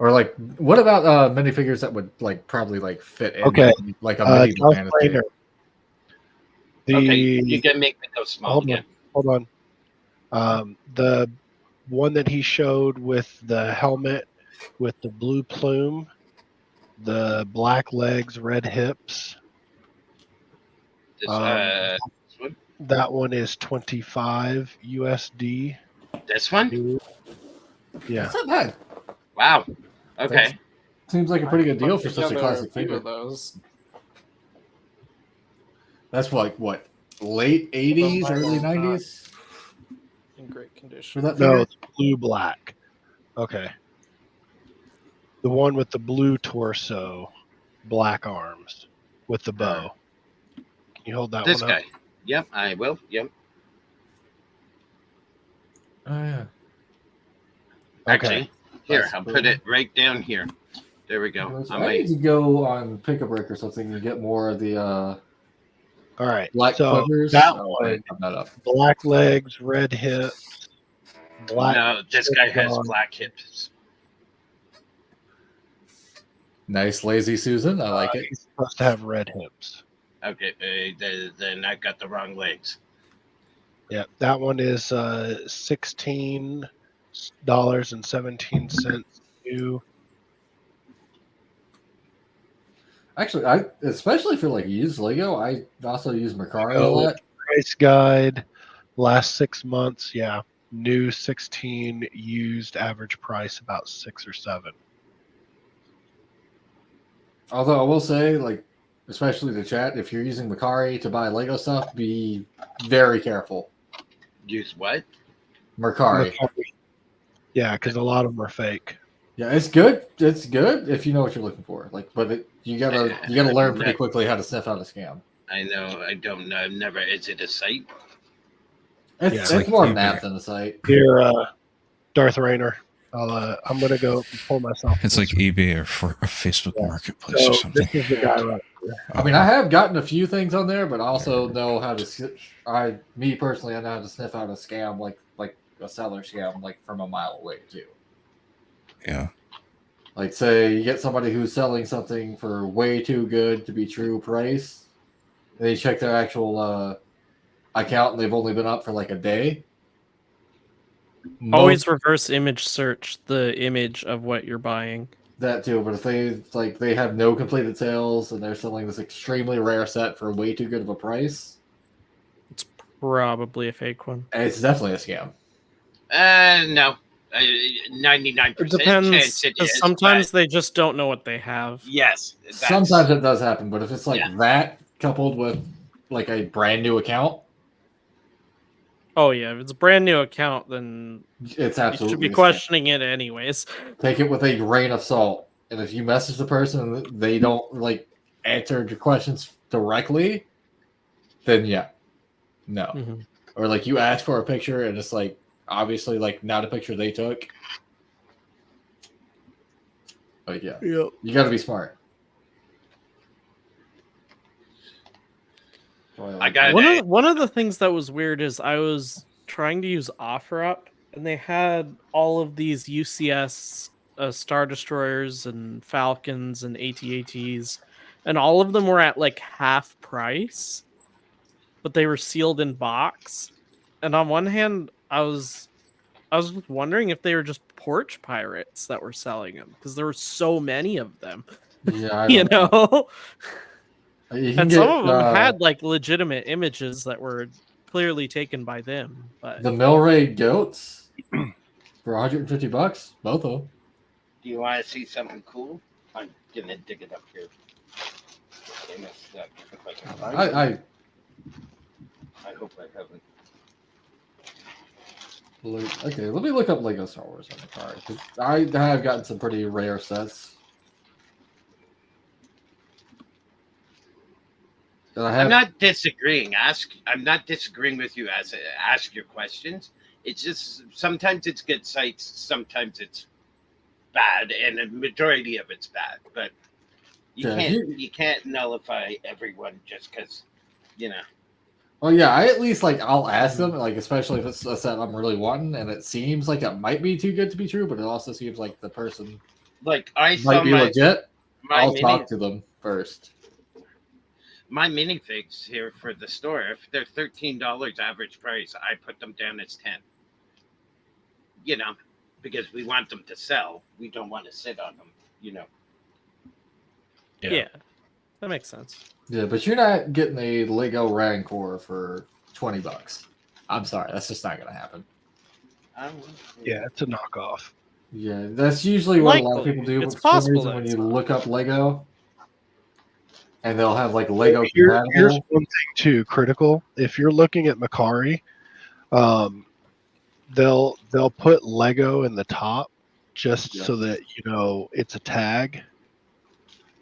Or like, what about minifigures that would like probably like fit in Okay. like a medieval Josh fantasy? Rainer. Okay, you can make me go small again. Hold on. The one that he showed with the helmet, with the blue plume, the black legs, red hips. This one? That one is $25 USD. This one? Yeah. That's not bad. Wow. Okay. Seems like a pretty good deal for such a classic few figure. of those. That's what late 80s, early 90s? In great condition. For that No, figure? it's blue black. Okay. The one with the blue torso, black arms, with the bow. Can you hold that This one up? guy. Yep, I will. Yep. Oh yeah. Actually, here, That's I'll cool. put it right down here. There we go. I need to go on Pick a Brick or something and get more of the All right. black So quivers. that Oh, one, I'm not up. black legs, red hips, black. No, this guy has on. black hips. Nice lazy Susan. I like it. He's supposed to have red hips. Okay, then I got the wrong legs. Yeah, that one is $16.17 new. Actually, I especially for like used Lego, I also use Mercari a lot. Price guide, last 6 months. Yeah, new 16, used average price about 6 or 7. Although I will say, like, especially the chat, if you're using Mercari to buy Lego stuff, be very careful. Use what? Mercari. Yeah, because a lot of them are fake. Yeah, it's good. It's good if you know what you're looking for. Like, but you gotta learn pretty quickly how to sniff out a scam. I know. I don't know. I've never. Is it a site? It's Yeah. like more an app than a site. Here, Darth Rainer. I'm gonna go pull myself. It's like eBay or for a Facebook Marketplace So or something. this is the guy right here. I mean, I have gotten a few things on there, but I also know how to. Me personally, I know how to sniff out a scam, like a seller scam, like from a mile away too. Yeah. Like, say you get somebody who's selling something for way too good to be true price, and you check their actual account, and they've only been up for like a day. Always reverse image search the image of what you're buying. That too, but if they have no completed sales and they're selling this extremely rare set for way too good of a price, It's probably a fake one. it's definitely a scam. No. 99% It depends. chance it 'Cause is. sometimes but they just don't know what they have. yes. Sometimes it does happen, but if it's like Yeah. that coupled with like a brand new account, Oh yeah, if it's a brand new account, then it's you absolutely should be a scam. questioning it anyways. Take it with a grain of salt. And if you message the person and they don't like answer your questions directly, then yeah, no. Mm-hmm. Or like you ask for a picture and it's like obviously like not a picture they took. Like yeah, Yep. you got to be smart. I got One of the things that was weird is I was trying to use OfferUp, and they had all of these UCS Star Destroyers and Falcons and AT-ATs, and all of them were at like half price, but they were sealed in box. And on one hand, I was just wondering if they were just porch pirates that were selling them, because there were so many of them. Yeah, I You don't know. You And can some get, of them had like legitimate images that were clearly taken by them. But the Milray goats for $150, both of them. Do you want to see something cool? I'm gonna dig it up here. I hope I haven't. Okay, let me look up Lego Star Wars on the card. I have gotten some pretty rare sets. I'm not disagreeing. I'm not disagreeing with you. Ask your questions. It's just sometimes it's good sites, sometimes it's bad, and a majority of it's bad. But you can't nullify everyone just because, you know. Well, yeah, I at least I'll ask them, especially if it's a set I'm really wanting, and it seems like it might be too good to be true, but it also seems like the person Like I saw might be legit, my I'll mini talk to them first. my minifigs here for the store. If they're $13 average price, I put them down as 10. You know, because we want them to sell. We don't want to sit on them. You know. Yeah, that makes sense. Yeah, but you're not getting a Lego Rancor for $20. I'm sorry, that's just not gonna happen. Yeah, it's a knockoff. Yeah, that's usually what a lot of Likely. people do. It's But for some possible reason, that when it's you not. look up Lego, and they'll have like Lego Here's compatible. one thing too critical. If you're looking at Macari, they'll put Lego in the top just Yeah. so that you know it's a tag.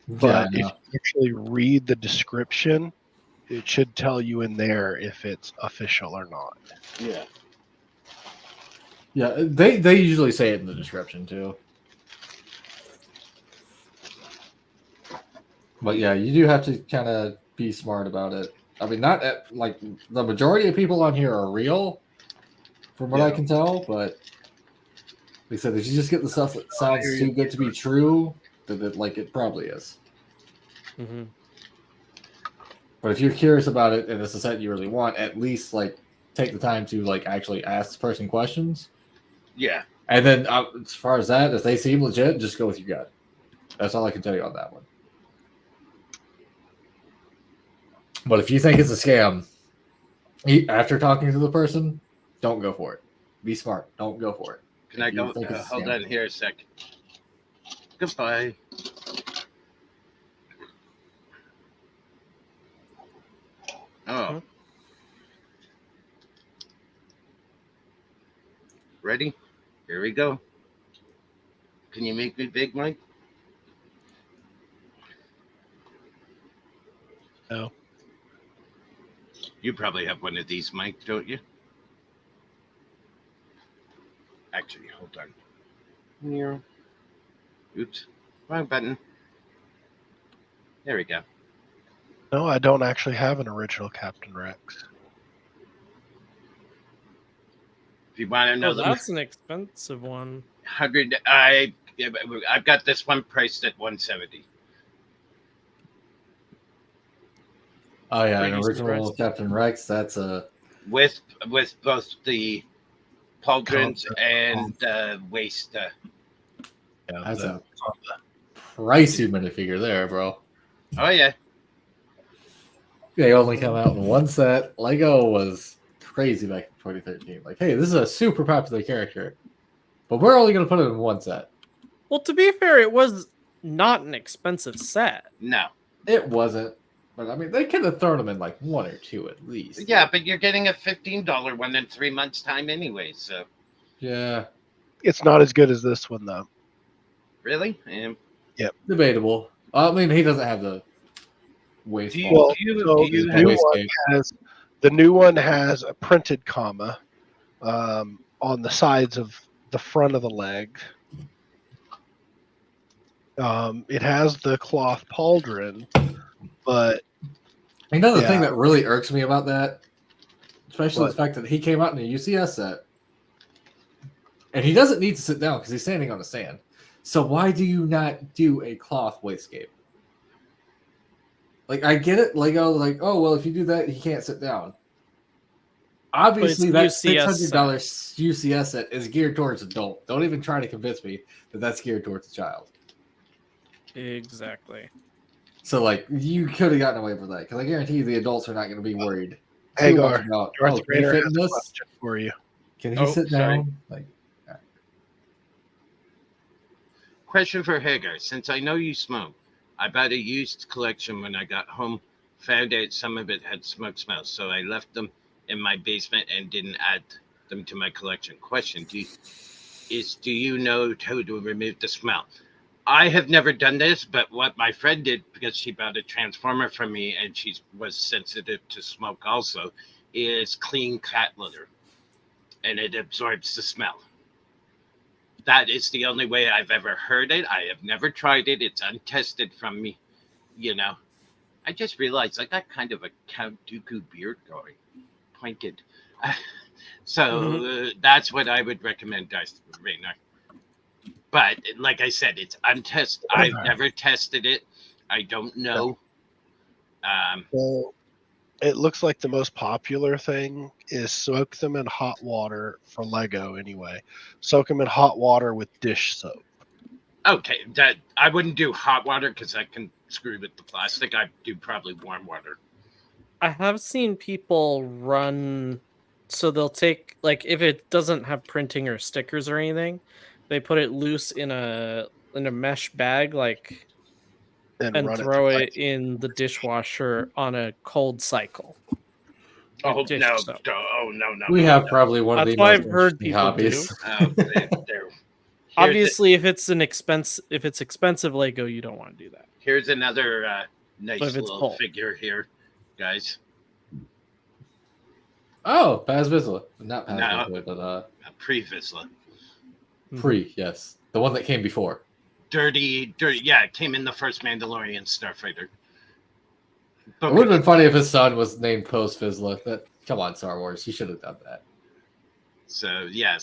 Yeah, But I if know. you actually read the description, it should tell you in there if it's official or not. Yeah. Yeah, they usually say it in the description too. But yeah, you do have to kind of be smart about it. I mean, not at, like the majority of people on here are real, from what I Yeah. can tell. But like I said, if you just get the stuff that hear sounds you. too good to be true, then it probably is. Mm-hmm. But if you're curious about it and it's a set you really want, at least like take the time to like actually ask the person questions. Yeah. And then as far as that, if they seem legit, just go with your gut. That's all I can tell you on that one. But if you think it's a scam, after talking to the person, don't go for it. Be smart. Don't go for it. Can I If you go? think it's a Hold scam. on here a second. Goodbye. Oh. Huh? Ready? Here we go. Can you make me big, Mike? No. You probably have one of these, Mike, don't you? Actually, hold on. Here. Oops. Wrong button. There we go. No, I don't actually have an original Captain Rex. If you want to know Oh, the that's an expensive one. 100, I've got this one priced at 170. Oh yeah, an Pretty original surprised. Captain Rex. That's a With both the pauldrons Concept. and waist. Yeah, that's the- a pricey minifigure there, bro. Oh yeah. They only come out in one set. Lego was crazy back in 2013. Like, hey, this is a super popular character, but we're only going to put it in one set. Well, to be fair, it was not an expensive set. No. It wasn't, but I mean, they could have thrown them in like one or two at least. Yeah, but you're getting a $15 one in 3 months' time anyway. So Yeah, It's not as good as this one though. really, debatable. I mean, he doesn't have the waist. Do you- wall. So do you the have- new one has a printed comma on the sides of the front of the leg. It has the cloth pauldron, but Another thing yeah. that really irks me about that, especially What? the fact that he came out in a UCS set, and he doesn't need to sit down because he's standing on the stand. So why do you not do a cloth waistcape? Like, I get it, Lego. Like, oh well, if you do that, he can't sit down. Obviously, an that UCS $600 UCS set is geared towards adult. Don't even try to convince me that that's geared towards a child. Exactly. So, like, you could have gotten away with that because I guarantee you the adults are not going to be worried too Hagar, much about. Darth Oh, can he Vader fit has in a this? question for you. Can he Oh, sit sorry. down? Like, question for Hagar. Since I know you smoke, I bought a used collection when I got home. Found out some of it had smoke smells, so I left them in my basement and didn't add them to my collection. Question: do you know how to remove the smell? I have never done this, but what my friend did, because she bought a transformer from me and she was sensitive to smoke also, is clean cat litter, and it absorbs the smell. That is the only way I've ever heard it. I have never tried it. It's untested from me. You know, I just realized I got kind of a Count Dooku beard going, pointed. So that's what I would recommend, Darth Vader. But like I said, it's untested. I've never tested it. I don't know. Well, it looks like the most popular thing is soak them in hot water for Lego anyway. Soak them in hot water with dish soap. Okay, that I wouldn't do hot water because I can screw with the plastic. I do probably warm water. I have seen people run, so they'll take, like, if it doesn't have printing or stickers or anything, they put it loose in a mesh bag, like, and Run throw it it in the dishwasher on a cold cycle. with Oh dish no! soap. Oh no! We have probably one of That's the what most I've heard interesting people hobbies. do. Oh, there. Obviously, if it's expensive Lego, you don't want to do that. Here's another But nice if it's little bulk. figure here, guys. Oh, Paz Vizsla. Not Paz No. Vizsla, but A pre-Vizsla. pre, yes. The one that came before. Dirty. Yeah, it came in the first Mandalorian Starfighter. It would have been funny if his son was named post Vizsla. But come on, Star Wars. You should have done that. So yeah,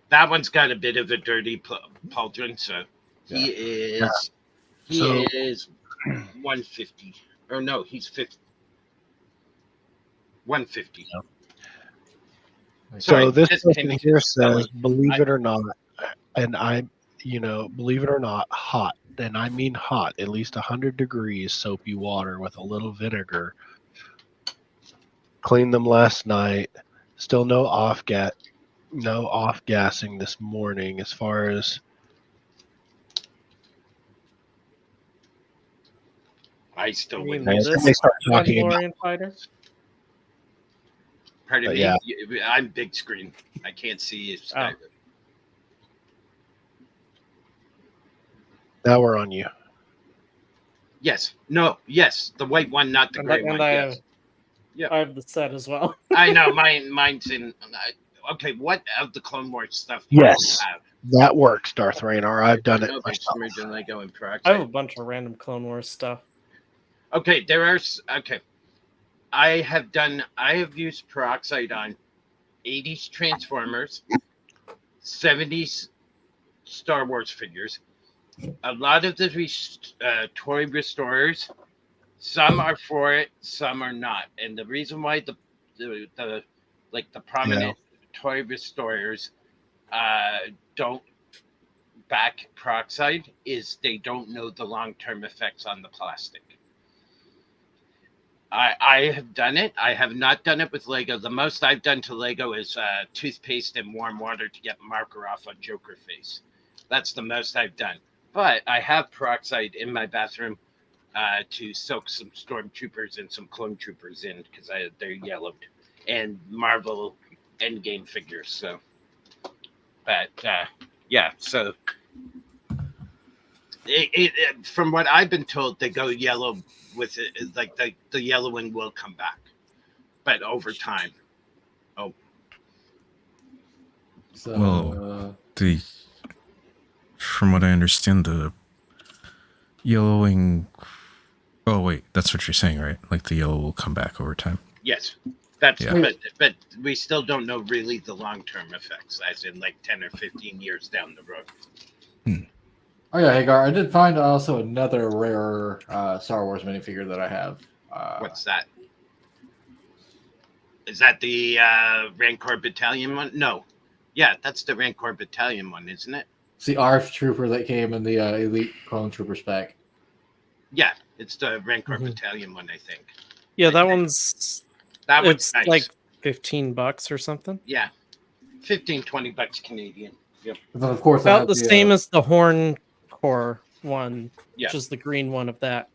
that one's got a bit of a dirty pauldron. So he is 150, or no, he's 50. 150. So this just person kidding. here says, believe it or not, and believe it or not, hot, and I mean hot, at least 100 degrees soapy water with a little vinegar. Cleaned them last night. Still no off gassing this morning as far as I still You mean wouldn't. this they start talking about. Mandalorian fighter? Pardon But me. yeah. I'm big screen. I can't see. Now we're on you. Yes. No. Yes. The white one, not the And gray I- one. and I Yes. have- Yeah. I have the set as well. I know. Mine's in. Okay. What of the Clone Wars stuff? Do Yes. you have? That works, Darth Raynar. I've done it No, myself. submerged Lego and I have a peroxide. bunch of random Clone Wars stuff. Okay. Okay. I have used peroxide on 80s Transformers, 70s Star Wars figures. A lot of the toy restorers, some are for it, some are not. And the reason why the prominent toy restorers don't back peroxide is they don't know the long-term effects on the plastic. I have done it. I have not done it with Lego. The most I've done to Lego is toothpaste and warm water to get marker off on Joker face. That's the most I've done. But I have peroxide in my bathroom to soak some stormtroopers and some clone troopers in because they're yellowed, and Marvel Endgame figures. So, but yeah. So, from what I've been told, they go yellow with it, like the yellowing will come back, but over time. Oh, So, Well, from what I understand, the yellowing. Oh wait, that's what you're saying, right? Like the yellow will come back over time. yes, that's Yeah. but we still don't know really the long-term effects, as in like 10 or 15 years down the road. oh yeah, Hagar, I did find also another rare Star Wars minifigure that I have. What's that? Is that the Rancor Battalion one? No. Yeah, that's the Rancor Battalion one, isn't it? It's the ARF trooper that came in the Elite Clone Trooper spec. Yeah, it's the Rancor Mhm. Battalion one, I think. Yeah, that Okay. one's That one's it's nice. like $15 or something. Yeah, $15-20 Canadian. Yep. And then, of course, I About have the same as the Horn Core one, Yeah. which is the green one of that.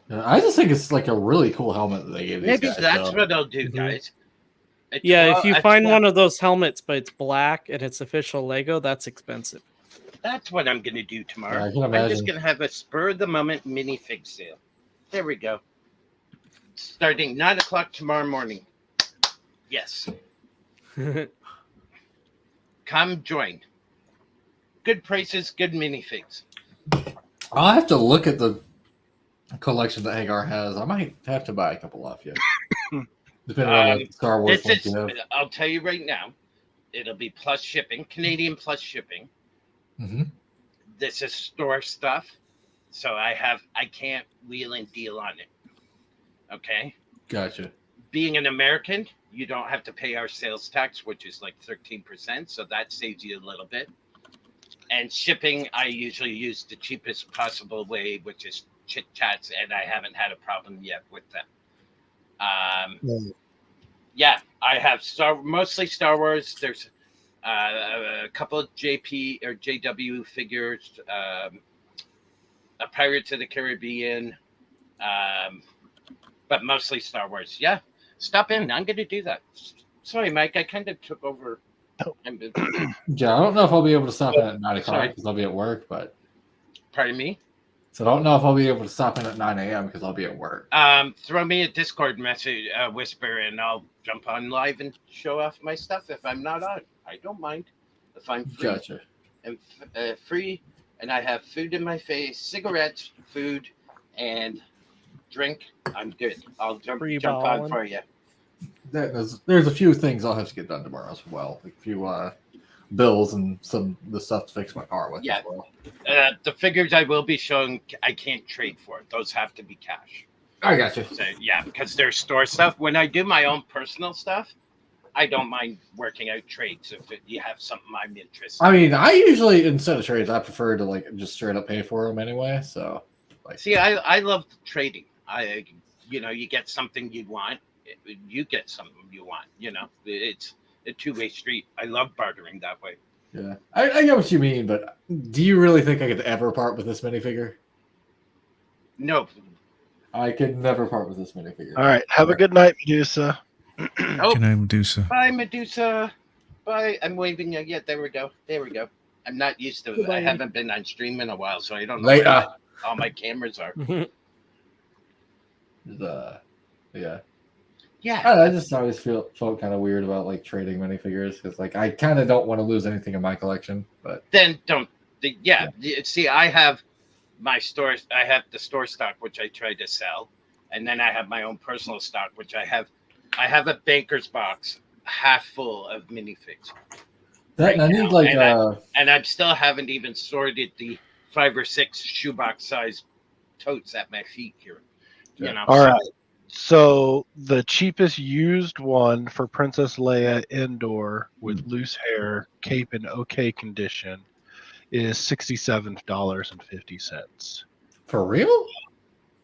I just think it's like a really cool helmet that they gave these Maybe guys. that's so. what I'll do, Mhm. guys. Yeah, if you find one, one of those helmets, but it's black and it's official Lego, that's expensive. that's what I'm going to do tomorrow. Yeah, I can I'm just imagine. going to have a spur of the moment minifig sale. There we go. Starting 9 o'clock tomorrow morning. Yes. Come join. Good prices, good minifigs. I'll have to look at the collection that Hagar has. I might have to buy a couple off you. Depending on what Star Wars This ones is, you have. I'll tell you right now, it'll be plus shipping, Canadian plus shipping. Mm-hmm. This is store stuff, so I can't wheel and deal on it. Okay. Gotcha. Being an American, you don't have to pay our sales tax, which is like 13%, so that saves you a little bit. And shipping, I usually use the cheapest possible way, which is Chit Chats, and I haven't had a problem yet with them. Yeah, I have mostly Star Wars. There's a couple of JP or JW figures, a Pirates of the Caribbean, but mostly Star Wars. Yeah, stop in. I'm going to do that. Sorry, Mike. I kind of took over. Yeah, I don't know if I'll be able to stop in at 9 o'clock Sorry. because I'll be at work, but Pardon me? so I don't know if I'll be able to stop in at 9 a.m. because I'll be at work. Throw me a Discord message, whisper, and I'll jump on live and show off my stuff if I'm not on. I don't mind if I'm free. Gotcha. And free, and I have food in my face, cigarettes, food, and drink. I'm good. I'll jump on balling. for you. There's a few things I'll have to get done tomorrow as well. Like a few bills and some the stuff to fix my car with Yeah. as well. The figures I will be showing, I can't trade for. Those have to be cash. I gotcha. So yeah, because they're store stuff. When I do my own personal stuff, I don't mind working out trades if you have something I'm interested in. I mean, I usually, instead of trades, I prefer to like just straight up pay for them anyway. So, like, See, I love trading. You get something you want, you get something you want. It's a two-way street. I love bartering that way. yeah, I get what you mean, but do you really think I could ever part with this minifigure? No. I could never part with this minifigure. All right. Have a good night, Medusa. Oh, Can I, Medusa? bye, Medusa. Bye. I'm waving. Yeah, there we go. There we go. I'm not used to it. Goodbye. I haven't been on stream in a while, so I don't know Later. where all my cameras are. Yeah. Yeah. I just always felt kind of weird about like trading minifigures because like I kind of don't want to lose anything in my collection. But Then don't. See, I have my store. I have the store stock, which I try to sell, and then I have my own personal stock, which I have. I have a banker's box half full of minifigs. that I need like And I still haven't even sorted the 5 or 6 shoebox size totes at my feet here. All right. So the cheapest used one for Princess Leia indoor with loose hair, cape in okay condition is $67.50. for real.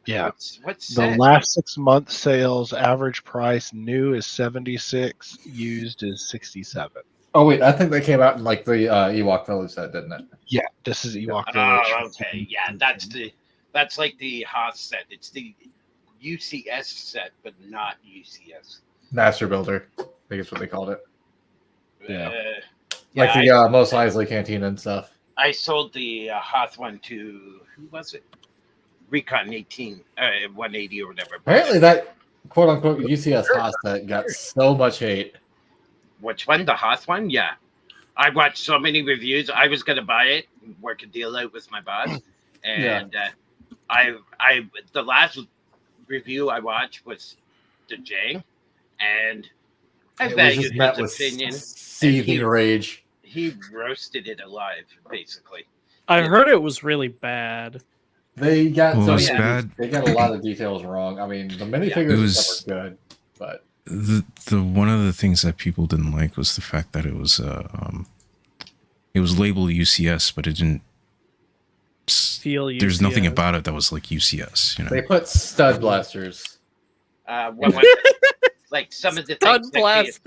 Yeah. What's The that? last 6 month sales average price new is 76, used is 67. Oh wait, I think they came out in like the Ewok Village set, didn't it? Yeah, this is Ewok Village. Oh, okay. Yeah, that's like the Hoth set. It's the UCS set, but not UCS. Master Builder, I think it's what they called it. Yeah. Like yeah, the Mos Eisley Cantina and stuff. I sold the Hoth one to, who was it? Recon 18, 180 or whatever. Apparently, that quote unquote UCS Hoth set got so much hate. Which one? The Hoth one? Yeah. I watched so many reviews. I was going to buy it, work a deal out with my boss. And the last review I watched was the Jang. And I It was valued just met his with opinion. seething rage. He roasted it alive, basically. I heard it was really bad. They got Well, so it was many- bad. They got a lot of details wrong. I mean, the minifigures It and was- stuff were good, but The one of the things that people didn't like was the fact that it was labeled UCS, but it didn't. Feel There's nothing UCS. about it that was like UCS. You know. they put stud blasters What was it? Like some of the Stud things blast.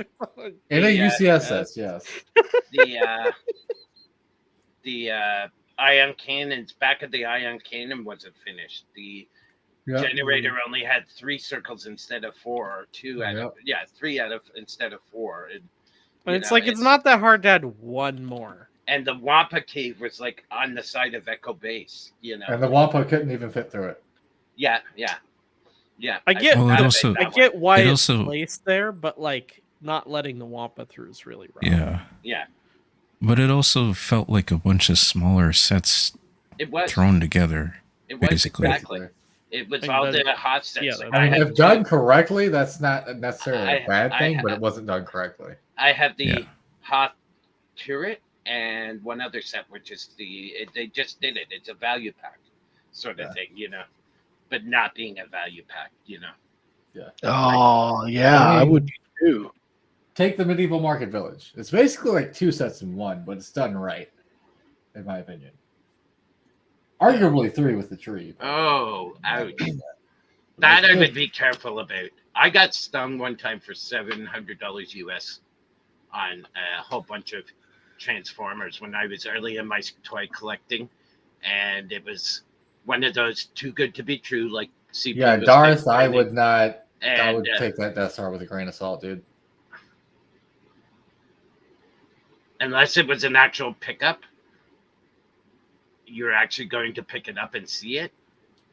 in a Yeah, UCS set. Yes. The ion cannons, back of the ion cannon wasn't finished. The generator only had 3 circles instead of 4, or 2 out of 3 out of instead of 4. And, It's like it's not that hard to add one more. And the Wampa cave was like on the side of Echo Base, And the Wampa couldn't even fit through it. Yeah. I get, Well, it forgot also- about I that get why It it's also- placed there, but like not letting the Wampa through is really rough. Yeah. one. Yeah, But it also felt like a bunch of smaller sets it was. thrown together. It was basically. exactly. It was Like all the- the hot sets. yeah, Like, the- I mean, had if done correctly, that's not necessarily I- a bad I thing, have- but it wasn't done correctly. I have the Yeah. Hoth Turret and one other set, which is they just did it. It's a value pack sort of thing, but not being a value pack, Oh yeah, I mean, would too. Take the Medieval Market Village. It's basically like 2 sets in one, but it's done right, in my opinion. Arguably 3 with the tree. Oh, ouch. That I would be careful about. I got stung one time for $700 US on a whole bunch of Transformers when I was early in my toy collecting, and it was one of those too good to be true, like CP. Yeah, was Darth, I complaining. would not. I And would take that Death Star with a grain of salt, dude. unless it was an actual pickup, you're actually going to pick it up and see it.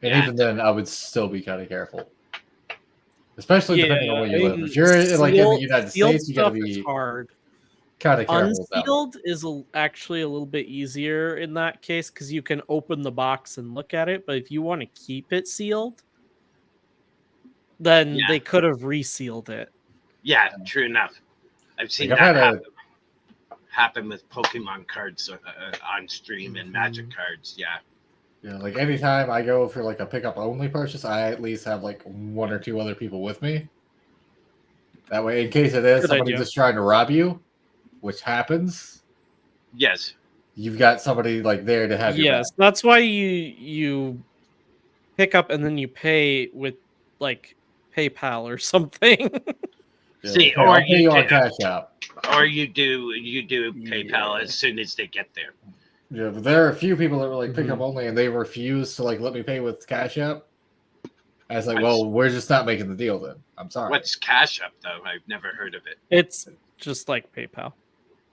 And Yeah. even then, I would still be kind of careful. Especially depending on where you live. mean, If you're like in the United sealed States, you gotta stuff is be hard. kind of careful with that. Unsealed is actually a little bit easier in that case because you can open the box and look at it. But if you want to keep it sealed, then Yeah. they could have resealed it. Yeah, true enough. I've seen Like, that happen with Pokemon cards on stream and Magic cards. Yeah. Yeah, like anytime I go for like a pickup only purchase, I at least have like 1 or 2 other people with me. That way, in case it is Good somebody idea. just trying to rob you, which happens, Yes. you've got somebody like there to have your Yes, back. that's why you pick up and then you pay with like PayPal or something. Yeah, See, like, hey, I'll pay you on do, Cash App. or you do PayPal Yeah. as soon as they get there. Yeah, but there are a few people that were like pickup only, and they refuse to like let me pay with Cash App. I was like, well, we're just not making the deal then. I'm sorry. What's Cash App though? I've never heard of it. It's just like PayPal.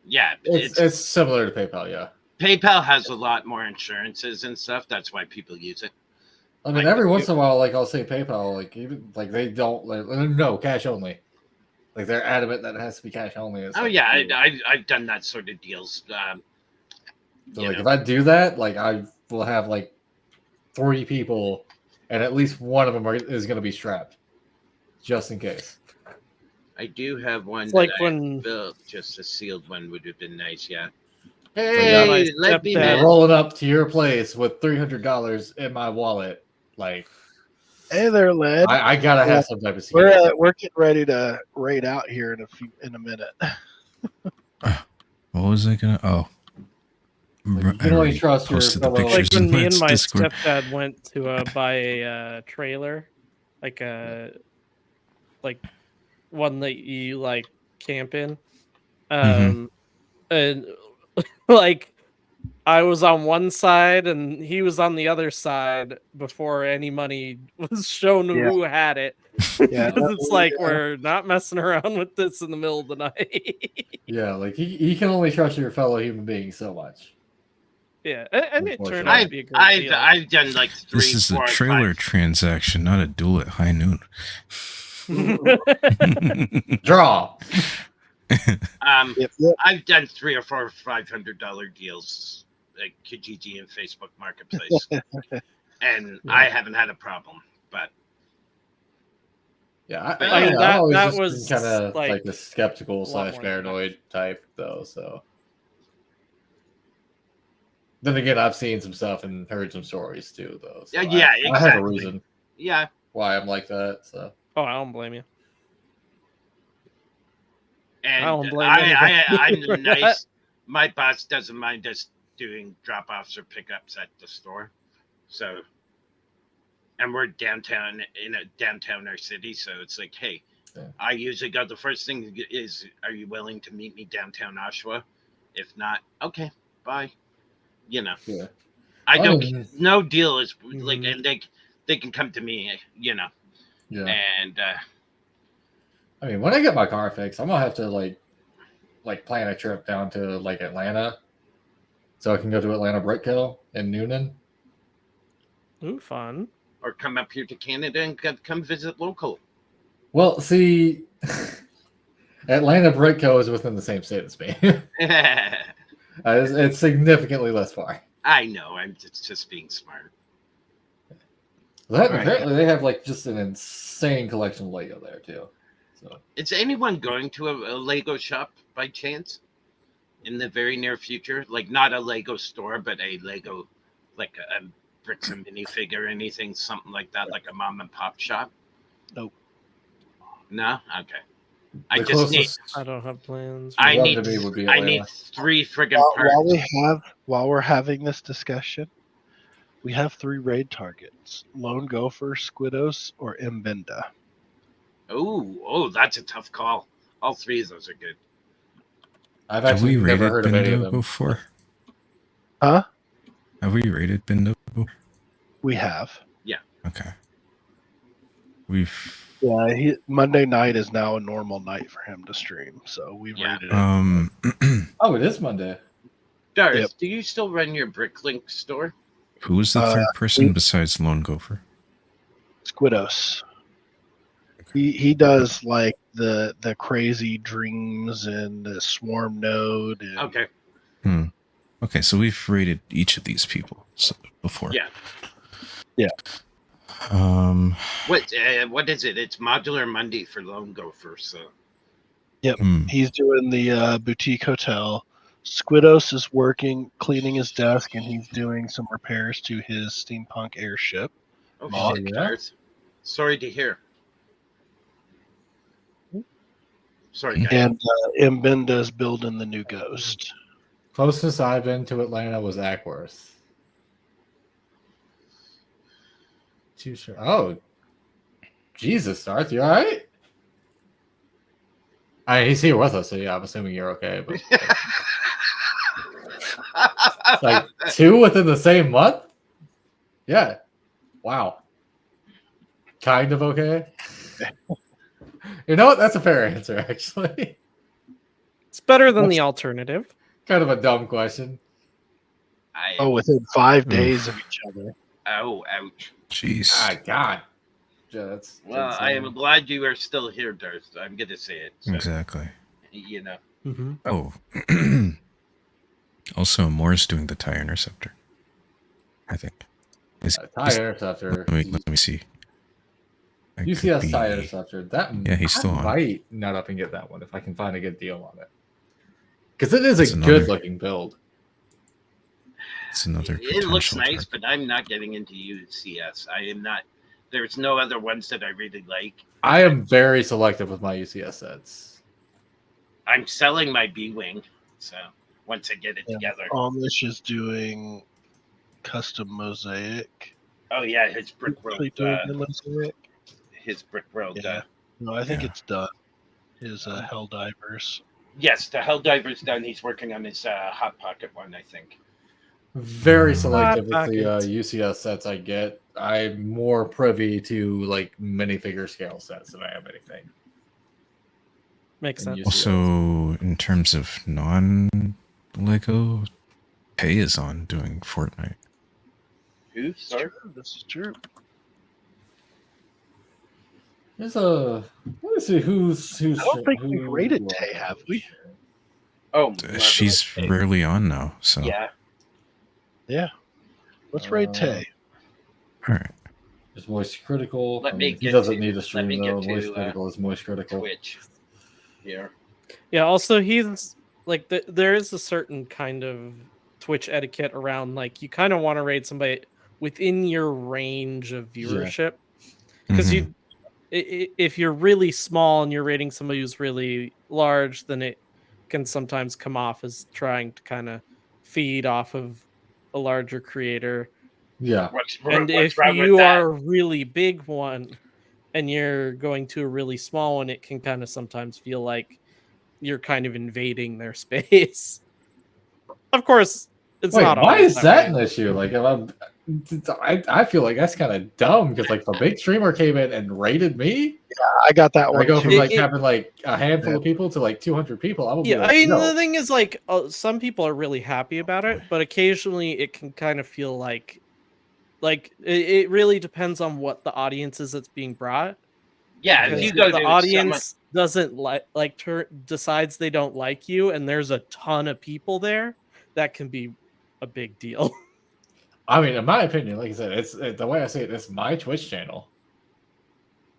Yeah, It's similar to PayPal, yeah. PayPal has a lot more insurances and stuff. That's why people use it. I mean, every once in a while, like I'll say PayPal, like even like they don't like no cash only. Like they're adamant that it has to be cash only. It's like, Yeah, dude. I've done that sort of deals. So like if I do that, like I will have like 3 people, and at least one of them is going to be strapped, just in case. I do have one It's that like I when built. Just a sealed one would have been nice. Yeah. yeah, Hey, my let me stepdad- man. Rolling up to your place with $300 in my wallet, like Hey there, lad. I gotta have some type of security. We're getting ready to raid out here in a minute. What was I gonna? Oh, Like, you I can only already trust your posted the fellow- pictures like when in me and Matt's my Discord. stepdad went to buy a trailer, like like one that you like camp in, and like I was on one side and he was on the other side before any money was shown who had it. Yeah, Because it's like we're not messing around with this in the middle of the night. Yeah, like he can only trust your fellow human being so much. Yeah, and it turned out to be a great I've deal. I've done like 3, This is 4, a trailer 5. transaction, not a duel at high noon. Draw. Yep. I've done 3 or 4 $500 deals like Kijiji and Facebook Marketplace, and I haven't had a problem. But Yeah, I mean, I've always that just was, been kind of like, like a skeptical a lot / more paranoid type, though. So then again, I've seen some stuff and heard some stories too, though. So Yeah, I have a exactly. reason yeah, why I'm like that. So Oh, I don't blame you. and I don't blame anybody for I'm that. nice. My boss doesn't mind us doing drop-offs or pickups at the store, so. And we're downtown downtown our city, so it's like, hey, Yeah. I usually go. The first thing is, are you willing to meet me downtown Oshawa? If not, okay, bye. yeah, I don't. mean, No deal is like, and they can come to me, yeah. and I mean, when I get my car fixed, I'm gonna have to like plan a trip down to like Atlanta, so I can go to Atlanta Brick Hill and Noonan. Ooh, fun. or come up here to Canada and come visit local. Well, see, Atlanta Brick Hill is within the same state as me. It's significantly less far. I know. I'm just being smart. That, Right. apparently, they have like just an insane collection of Lego there too. So Is anyone going to a Lego shop by chance? in the very near future? Like not a Lego store, but a Lego, like a bricks and minifigure, anything, something like that, like a mom and pop shop? Nope. No? Okay. I The just need closest I don't have plans. I one need to me would be I need Atlanta. 3 friggin' parts. While we're having this discussion, we have 3 raid targets: Lone Gopher, Squidos, or Mbinda. Oh, that's a tough call. All 3 of those are good. I've Have actually we never rated heard of any of Bindo them. before? Huh? Have we rated Bindo? We have. Okay. We've Yeah, Monday night is now a normal night for him to stream, so we Yeah. rated it. Oh, it is Monday. Darth, Yep. do you still run your Bricklink store? who was the third person besides Lone Gopher? Squidos. He does like the crazy dreams and the swarm node. And, Okay. Okay, so we've rated each of these people before. Yeah. What is it? It's Modular Monday for Lone Gopher. So He's doing the boutique hotel. Squidos is cleaning his desk, and he's doing some repairs to his steampunk airship. oh shit, yeah? Darth. Sorry to hear. Sorry, guys. And Mbinda is building the new ghost. Closest I've been to Atlanta was Ackworth. Too sure. Oh, Jesus, Darth, you all right? He's here with us, so yeah, I'm assuming you're okay. But it's like 2 within the same month? Yeah. Wow. Kind of okay. You know what? That's a fair answer, actually. It's better than the alternative. Kind of a dumb question. Within 5 days of each other. Oh, ouch. Jeez. God. Yeah, that's Well, I am glad you are still here, Darth. I'm going to say it. So, Exactly. you know. Mm-hmm. Oh. Also, Moore's doing the TIE Interceptor. I think. TIE Interceptor. Let me see. I could UCS be- TIE Interceptor. Yeah, he's still I on. might nut up and get that one if I can find a good deal on it. Because it is That's a another- good looking build. It's another It looks potential nice, but I'm not getting into UCS. I am not. There's no other ones that I really like. I am very selective with my UCS sets. I'm selling my B-Wing, so once I get it together. Amish is doing custom mosaic. Oh yeah, his brick world. Actually doing the mosaic. His brick world. Yeah. No, I think Yeah. it's done. His Helldivers. Yes, the Helldiver's done. He's working on his Hot Pocket one, I think. Very selective with the Pockets. UCS sets I get. I'm more privy to like minifigure scale sets than I am anything. Makes And sense. Also, in terms of non-Lego, Pay is on doing Fortnite. Who? Sorry. This is true. There's a. Let me see who's. I don't think we've rated Tay, have we? Oh, She's Marvelous. rarely on now, so. Yeah. Yeah. Let's rate Tay. All right. There's Moist Critical. Let me He get doesn't to- need a let stream me get though. to, Moist Critical is Moist Critical. Twitch. Here. Yeah, also he's like there is a certain kind of Twitch etiquette around like you kind of want to raid somebody within your range of viewership because Mhm. if you're really small and you're rating somebody who's really large, then it can sometimes come off as trying to kind of feed off of a larger creator. Yeah. And if you are a really big one and you're going to a really small one, it can kind of sometimes feel like you're kind of invading their space. Of course, it's Wait, not why always is that way. an issue? Like, I feel like that's kind of dumb because like if a big streamer came in and raided me, I got that one I go from too. like having like a handful of people to like 200 people. I would be Yeah, like, I mean, no. the thing is, like, some people are really happy about it, but occasionally it can kind of feel like it really depends on what the audience is that's being brought. Yeah, Because if you if go the to audience doesn't decides they don't like you, and there's a ton of people there, that can be a big deal. I mean, in my opinion, like I said, it's the way I say it. It's my Twitch channel.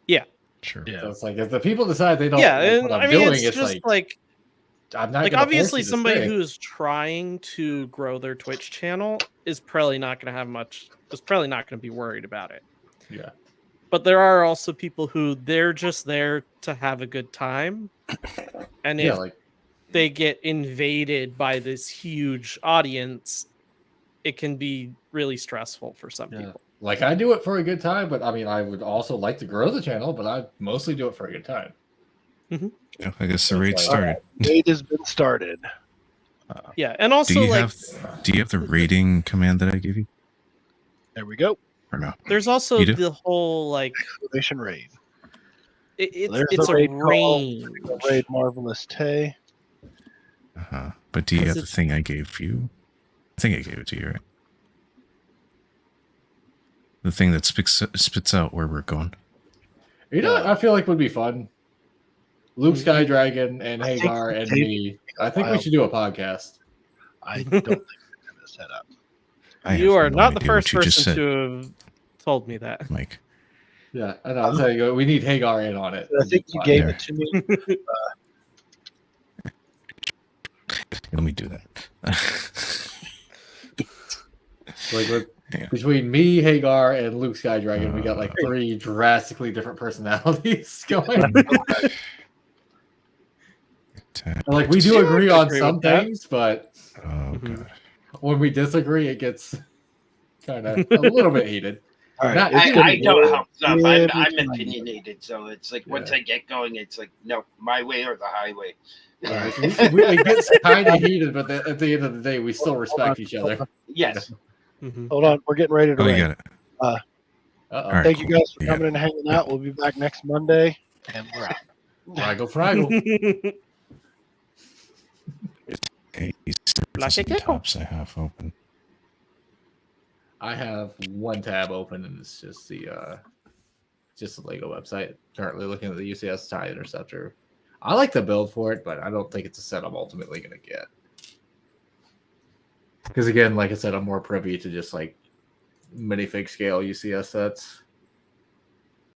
Yeah, Sure. Yeah. So it's like if the people decide they don't yeah, like and what I'm I mean, doing, it's just like I'm not Like gonna force obviously you to somebody stay. who is trying to grow their Twitch channel is probably not going to have much. Is probably not going to be worried about it. Yeah. But there are also people who they're just there to have a good time, and Yeah, if like they get invaded by this huge audience, it can be really stressful for some yeah. people. Like I do it for a good time, but I mean I would also like to grow the channel, but I mostly do it for a good time. Yeah, I guess the It's raid like- started. Raid has been started. Yeah, and Do also you like have the rating command that I gave you, There we go. or no? there's also You do? the whole like Exclamation raid. it's There's the a raid call. range. The raid Marvelous Tay. But do you 'Cause have the it's- thing I gave you? I think I gave it to you, right? The thing that spits out where we're going. You know what I feel like would be fun? Luke Sky Dragon and I think Hagar and Dave- me. I think we should do a podcast. I don't think we're going to set up. I You have are no not the idea what first you just person said, to have told me that. Mike. Yeah, I know. I'm saying we need Hagar in on it. I think you gave it to me. Let me do that. Like Yeah. between me, Hagar, and Luke Sky Dragon, we got like 3 drastically different personalities going. And, like we do Yeah, I agree could on agree some with that. things, but Oh Mhm. god. when we disagree, it gets kind of a little bit heated. All right. Not- it's I gonna don't be help stuff. really I'm fun. opinionated, so it's like once Yeah. I get going, it's like no, my way or the highway. Like, it gets kind of heated, but at the end of the day, we still respect each other. Yes. Mhm. Hold on. We're getting ready to Oh, you raid. got it. Uh-oh. All right, Thank you cool. guys for You got coming and hanging out. We'll be back next Monday. And we're out. Fraggle, Fraggle. Okay, these Like a gecko. tabs I have open. I have one tab open, and it's just the Lego website. Currently looking at the UCS TIE Interceptor. I like the build for it, but I don't think it's a set I'm ultimately going to get. Because again, like I said, I'm more privy to just like minifig scale UCS sets.